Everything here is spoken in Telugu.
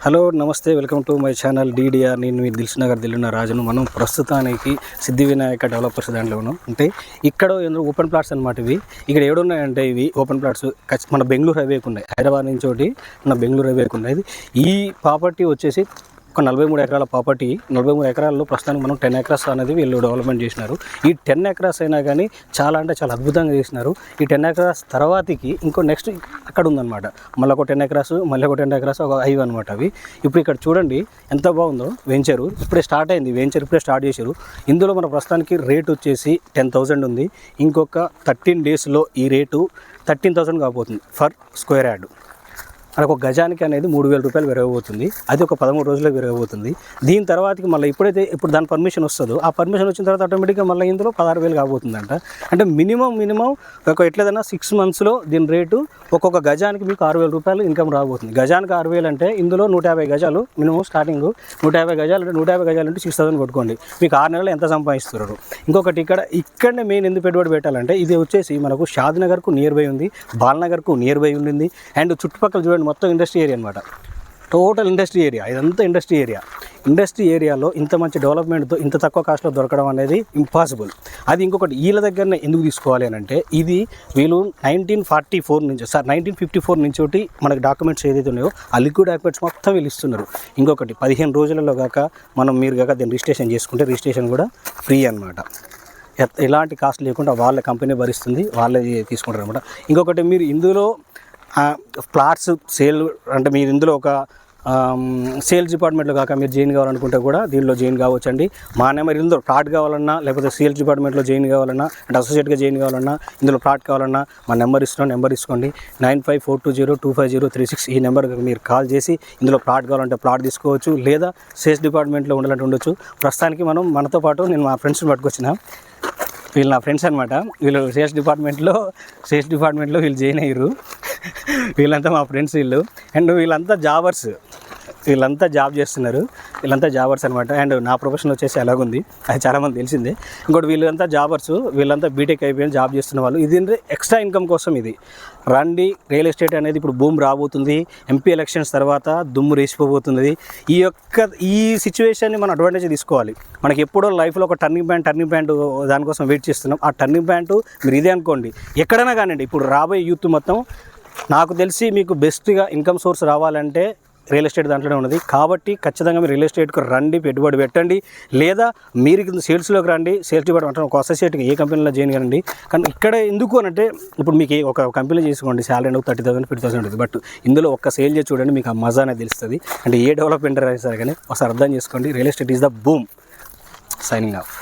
హలో నమస్తే, welcome to my channel DDR. నేను మీ దిల్సునగర్ దిల్లున్న రాజును. మనం ప్రస్తుతానికి సిద్ధి వినాయక డెవలపర్స్ దాంట్లో ఉన్నాం. అంటే ఇక్కడ ఓపెన్ ప్లాట్స్ అనమాట. ఇవి ఇక్కడ ఏడున్నాయంటే ఇవి ఓపెన్ ప్లాట్స్ మన బెంగళూరు హైవేకి ఉన్నాయి. హైదరాబాద్ నుంచి ఒకటి మన బెంగళూరు హైవేకి ఉన్నాయి. ఈ ప్రాపర్టీ వచ్చేసి ఒక 43 ఎకరాల ప్రాపర్టీ. 43 ఎకరాల్లో ప్రస్తుతానికి మనం 10 ఎకరాస్ అనేది వీళ్ళు డెవలప్మెంట్ చేసినారు. ఈ 10 ఎకరాస్ అయినా కానీ చాలా అంటే చాలా అద్భుతంగా చేసినారు. ఈ 10 ఎకరాస్ తర్వాతకి ఇంకో నెక్స్ట్ అక్కడ ఉందన్నమాట. మళ్ళీ ఒక 10 ఎకరాస్, మళ్ళీ ఒక 10 ఎకరాస్, ఒక 5 అనమాట. అవి ఇప్పుడు ఇక్కడ చూడండి ఎంత బాగుందో. వెంచరు ఇప్పుడే స్టార్ట్ అయింది. వెంచర్ ఇప్పుడే స్టార్ట్ చేశారు. ఇందులో మన ప్రస్తుతానికి రేట్ వచ్చేసి 10,000 ఉంది. ఇంకొక 13 డేస్లో ఈ రేటు 13,000 కాబోతుంది ఫర్ స్క్వేర్ యార్డ్. మనకు ఒక గజానికి అనేది 3,000 రూపాయలు పెరగబోతుంది. అది ఒక 13 రోజుల్లో పెరగబోతుంది. దీని తర్వాతకి మళ్ళీ ఇప్పుడు దాని పర్మిషన్ వస్తుందో, ఆ పర్మిషన్ వచ్చిన తర్వాత ఆటోమేటిక్గా మళ్ళీ ఇందులో 16,000 కాబోతుందంట. అంటే మినిమం ఒక ఎట్లేదన్నా 6 మంత్స్లో దీని రేటు ఒక్కొక్క గజానికి మీకు 6,000 రూపాయలు ఇన్కమ్ రాబోతుంది. గజానికి 6,000 అంటే ఇందులో 150 గజాలు మినిమం స్టార్టింగ్. 150 గజాలు అంటే 150 గజాలు అంటే 6,000 కొట్టుకోండి. మీకు 6 నెలలు ఎంత సంపాదిస్తున్నారు. ఇంకొకటి ఇక్కడనే మెయిన్ ఎందుకు పెట్టుబడి పెట్టాలంటే ఇది వచ్చేసి మనకు షాద్నగర్కు నియర్ బై ఉంది, బాల్నగర్కు నియర్ బై ఉండింది. అండ్ చుట్టుపక్కల చూడండి మొత్తం ఇండస్ట్రీ ఏరియా అనమాట. టోటల్ ఇండస్ట్రీ ఏరియా, ఇదంతా ఇండస్ట్రీ ఏరియాలో ఇంత మంచి డెవలప్మెంట్తో ఇంత తక్కువ కాస్ట్లో దొరకడం అనేది ఇంపాసిబుల్. అది ఇంకొకటి వీళ్ళ దగ్గరనే ఎందుకు తీసుకోవాలి అని అంటే ఇది వీళ్ళు 1954 నుంచి ఒకటి మనకి డాక్యుమెంట్స్ ఏదైతే ఉన్నాయో ఆ లిక్విడ్ డాక్యుమెంట్స్ మొత్తం వీళ్ళు ఇస్తున్నారు. ఇంకొకటి 15 రోజులలో మీరు కాక దీన్ని రిజిస్ట్రేషన్ చేసుకుంటే రిజిస్ట్రేషన్ కూడా ఫ్రీ అనమాట. ఎలాంటి కాస్ట్ లేకుండా వాళ్ళ కంపెనీ భరిస్తుంది, వాళ్ళే తీసుకుంటారు అనమాట. ఇంకొకటి మీరు ఇందులో ప్లాట్స్ సేల్ అంటే మీరు ఇందులో ఒక సేల్స్ డిపార్ట్మెంట్లో కాక మీరు జాయిన్ కావాలనుకుంటే కూడా దీనిలో జాయిన్ కావచ్చండి. మా నెంబర్ ఇందులో ప్లాట్ కావాలన్నా, లేకపోతే సేల్స్ డిపార్ట్మెంట్లో జాయిన్ కావాలన్నా, అంటే అసోసియేట్గా జాయిన్ కావాలన్నా, ఇందులో ప్లాట్ కావాలన్నా మా నెంబర్ ఇస్తున్నాం. నెంబర్ తీసుకోండి 9542022536. ఈ నెంబర్కి మీరు కాల్ చేసి ఇందులో ప్లాట్ కావాలంటే ప్లాట్ తీసుకోవచ్చు, లేదా సేల్స్ డిపార్ట్మెంట్లో ఉండాలంటే ఉండొచ్చు. ప్రస్తుతానికి మనతో పాటు నేను మా ఫ్రెండ్స్ని పట్టుకొచ్చిన. వీళ్ళు నా ఫ్రెండ్స్ అనమాట. వీళ్ళు సేల్స్ డిపార్ట్మెంట్లో వీళ్ళు జాయిన్ అయ్యారు. వీళ్ళంతా మా ఫ్రెండ్స్ వీళ్ళు. అండ్ వీళ్ళంతా జాబ్ చేస్తున్నారు. వీళ్ళంతా జాబర్స్ అనమాట. అండ్ నా ప్రొఫెషన్ వచ్చేసి ఎలాగుంది అది చాలామంది తెలిసిందే. ఇంకోటి వీళ్ళంతా జాబర్స్, వీళ్ళంతా బీటెక్ అయిపోయిన జాబ్ చేస్తున్న వాళ్ళు. ఇది ఎక్స్ట్రా ఇన్కమ్ కోసం ఇది రండి. రియల్ ఎస్టేట్ అనేది ఇప్పుడు బూమ్ రాబోతుంది. ఎంపీ ఎలక్షన్స్ తర్వాత దుమ్ము రేసిపోబోతుంది. ఈ సిచ్యువేషన్ని మనం అడ్వాంటేజ్ తీసుకోవాలి. మనకి ఎప్పుడో లైఫ్లో ఒక టర్నింగ్ పాయింట్ దానికోసం వెయిట్ చేస్తున్నాం. ఆ టర్నింగ్ పాయింట్ మీరు ఇదే అనుకోండి. ఎక్కడైనా కానివ్వండి, ఇప్పుడు రాబోయే యూత్ మొత్తం నాకు తెలిసి మీకు బెస్ట్గా ఇన్కమ్ సోర్స్ రావాలంటే రియల్ ఎస్టేట్ దాంట్లోనే ఉన్నది. కాబట్టి ఖచ్చితంగా మీరు రియల్ ఎస్టేట్కి రండి, పెట్టుబడి పెట్టండి. లేదా మీరు సేల్స్లోకి రండి. సేల్స్ డిపార్ట్మెంట్ ఒక అసోసియేట్గా ఏ కంపెనీలో జాయిన్ కానండి. కానీ ఇక్కడ ఎందుకు అని అంటే ఇప్పుడు మీకు ఒక కంపెనీలో చేసుకోండి, శాలరీ 30,000 50,000 ఉంటుంది. బట్ ఇందులో ఒక్క సేల్ చేసి చూడండి, మీకు ఆ మజా అనేది తెలుస్తుంది. అంటే ఏ డెవలప్మెంట్ అయినా సరే కానీ ఒకసారి అర్థం చేసుకోండి. Real estate is the boom. Signing off.